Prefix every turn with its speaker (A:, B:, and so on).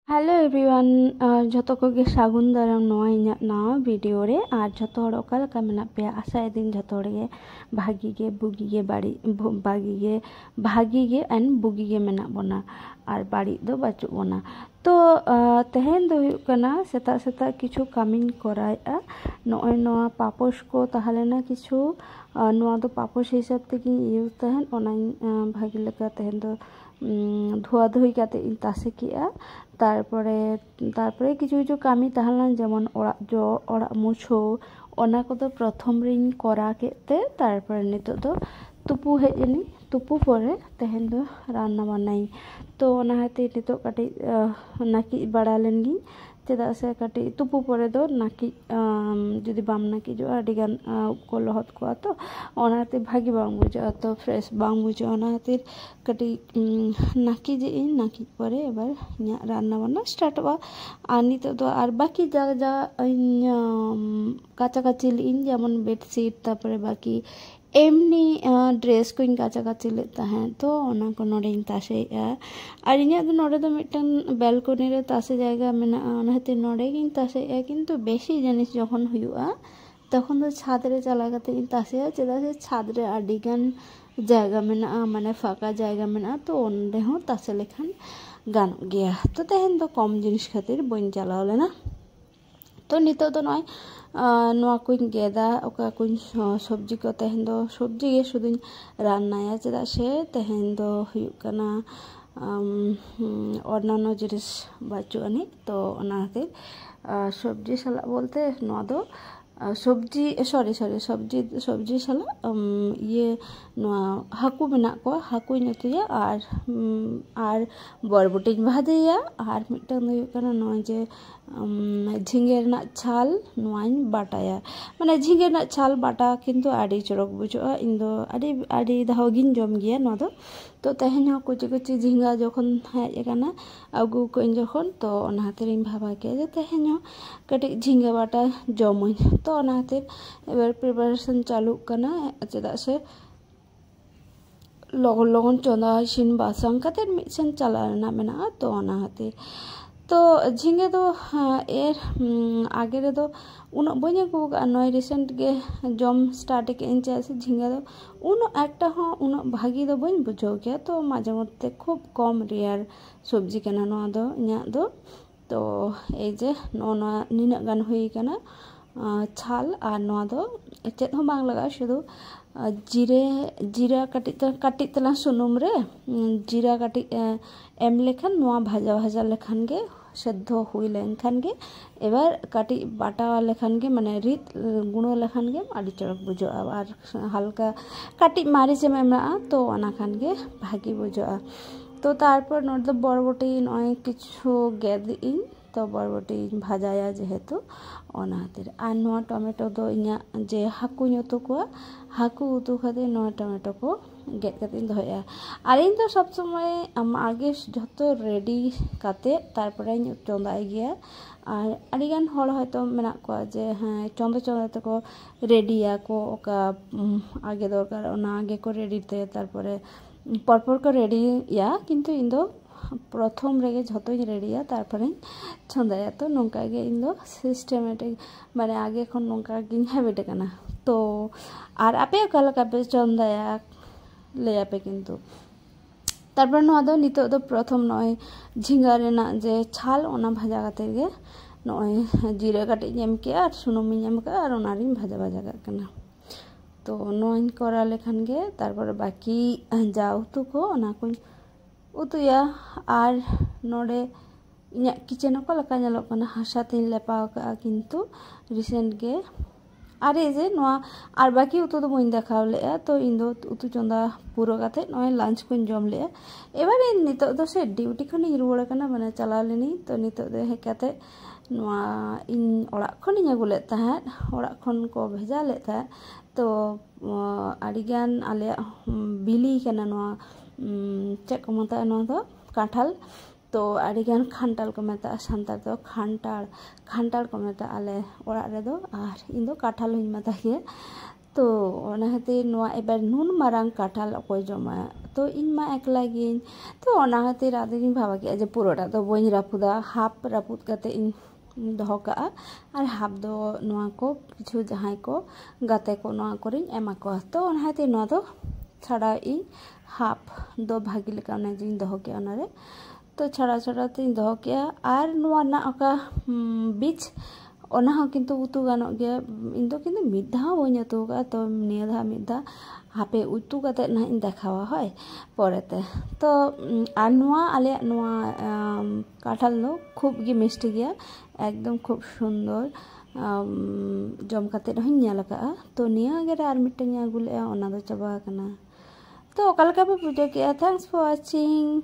A: Hello everyone जतो को गे सागुन दाराम नोआ इᱧᱟᱜ नवा वीडियो रे और जतो हड़ ओका लेका मेना पे आशा दिन जतो हड़ गे भागी गे बुगी गे भागी गे एंड बुगी गे मेना बोना और बाड़ी दो बाचु बोना तो तेहेन दो हुयुग कना सेता सेता किछु कामिन कराया नोय नोआ पापोस को ताहलेना किछु नोआ दो पापोस हिसाब तेगी यूज तहन ओना भागी लेका तेहेन दो धोआ धुई काते इन तासे किया तारपरे किछु किछु कामी ताहलना जेमन ओड़ा जो ओड़ा मुछो ओना कोदो प्रथम रिन करा केते तारपरे नितो दो तुपु हेजनी तुपु परे तेहेन दो रान्ना बनाई तो ओना हाते नितो काटी नाकी बड़ा लेनगी चेदा से काटी तुपु परे दो नाकी जुदी बाम नाकी जो आडी गान को लहत को तो ओनाते भागी बांग बुझा तो फ्रेश बांग बुझा ओनाते काटी नाकी जे इन नाकी परे एबार इᱧᱟᱜ रान्ना बान्ना स्टार्ट बा और नितो दो और बाकी जा जा काचा काची इन जेमन बेडशीट तारपरे बाकी एमनी ड्रेस को काचा काची लेता है तो ओना को नोडे तासे और इᱧाᱜ दो नोडे दो मिटन बैलकनी रे तासे जायगा मेना ओनाते नोडे गिन तासे किंतु बेसी जिनिस जखन हुयुआ तखन दो छाद रे चला काते इन तासे चेदा से छाद रे आडी गान जायगा मेना माने फाका जायगा मेना तो ओंडे हो तासे लेखान गान गया तो तेहेन दो कम जिनिस खातिर बइन चलाव लेना तो नितो दो नय नोआ कुछ गेदा ओका कुछ सब्जी को तेहेन दो सब्जी गे शुधुñ रान्नाया चेदा से तेहेन दो हुयुग कना अन्यान्य जिनिस बाचु आनी तो ओना खातिर सब्जी साला बोलते नोआ दो सब्जी सब्जी साला ये नोआ हाकू मेना को हाकू नतुया और बरबटी भाजेया और मिटन दो कना नोआ जे झिंगे रना छाल नोआñ बाटाया माने झिंगे रना छाल बाटा किंतु आडी चरक बुझुआ इन दो आडी दाव गिन जम गया नोआ दो तो तेहेन हो कुछ कुछ झिंगा जखन हेज कना आगु को जखन तो ओना खातिर इन भाबा के जे तेहेन हो कटी झिंगा बाटा जमई तो ओना खातिर एबार प्रिपारेशन चालू कना चेदा से लगन लगन चंदा इसिन बासंग काते मिसन चलाना मेना तो ओना खातिर तो झिंगे दो एर आगे रे दो उन बइन अगु नय रिसेंट गे जम स्टार्ट के इन से झिंगा दो उन एकटा हो उन भागी दो बइन बुझो गया तो माझे मध्य खूब कम रेयर सब्जी कना नोआ दो इᱧाᱜ दो तो ए जे नोआ निना गान हुई कना छाल और नोआ दो चेद हो बांग लगा शुधु जीरा काटी तला सुनुम रे जीरा काटी एम लेखान नोआ भाजा भाजा लेखान गे सेद्धो हुई लेखान गे एबार काटी बाटा लेखान गे माने रिद गुणो लेखान गे आडी चरक बुझो और हल्का काटी मारिच एम तो ओना खान गे भागी बुझो तो तारपर नोड दो बरबटी नय किछु गेद इन तो बरबटी भाजाया जेहेतु ओना खातिर और नोआ टमेटो दो इᱧाᱜ जे हाकू उतु को हाकू उतु खातिर नोआ टमेटो को गेद काते दोया और इन तो सब समय आगे जतो रेडी काते तारपरे चंदाय गया और आडी गान हड़ हयतो मेना को जे हाँ चंदा तको रेडिया को ओका आगे दरकार ओना आगे को रेडी ते तारपरे परपर को रेडी या किंतु इन दो प्रथम रेगे झतो रेडिया तारपरे चंदाया तो नोंका गे इन दो सिस्टेमेटिक माने आगे खन नोंका गिन हैबिट कना तो और आपे ओका लका पे चंदाया ले आपे किंतु तारपर नोआ दो नितो दो प्रथम नय झिंगा रेना जे छाल ओना भाजा काते गे नय जीरा काटी एम के और सुनुम एम का और ओना रिन भाजा भाजा कना तो नोआñ करा लेखान गे तारपर बाकी जा उतु को ओना को उतुया और नोडे इᱧाᱜ किचेन को लका नेलोग कना हासा तीन लेपाव का किंतु रिसेंट गे अरे जे नोआ और बाकी उतु दो बइन देखाव ले तो इन दो उतु चंदा पूरा काते नय लंच को जम ले एबार नितो दो से ड्यूटी खन रुवाड़ कना माने चला लेनी तो नितो दो हे काते नोआ इन ओड़ा खन इन अगु ले ताहे ओड़ा खन को भेजा ले ताहे तो आडी गान आले बिली कना नोआ चेक को मता नोआ दो कांठाल तो आडी गान खान्टाल को मेता सान्तार दो खान्टाल को मेता आले ओड़ा रे दो और इन दो कांठाल हुई मता गे तो ओना खातिर नोआ एबार नुन मारांग काठाल अकय जमा तो इन मा एकला गिन तो ओना खातिर आदिन भाबा कि जे पुरोटा तो बई रापुदा हाफ रापुद काते इन दहो काआ और हाफ दो नोआ को किछु जहां को गाते को नोआ करिन एमा को तो ओना खातिर नोआ दो छाड़ा इन हाफ दो भागी लेका ओना जिन दहो के ओना रे तो छाड़ा छाड़ा तीन दहो के और नोआ ना ओका बीच ओना हो किंतु उतु गानो गया इन दो किंतु मिधा बई उतु का तो निया धा मिधा हापे उतु काते ना इन देखावा है परेते तो आर नोआ आले नोआ काठाल दो खूब गे मिष्टि गया एकदम खूब सुंदर जम काते हईं नेल काआ तो निया गे आर मिटन आगु ले ओना दो चाबा कना तो ओका लका पे वीडियो के थैंक्स फॉर वाचिंग।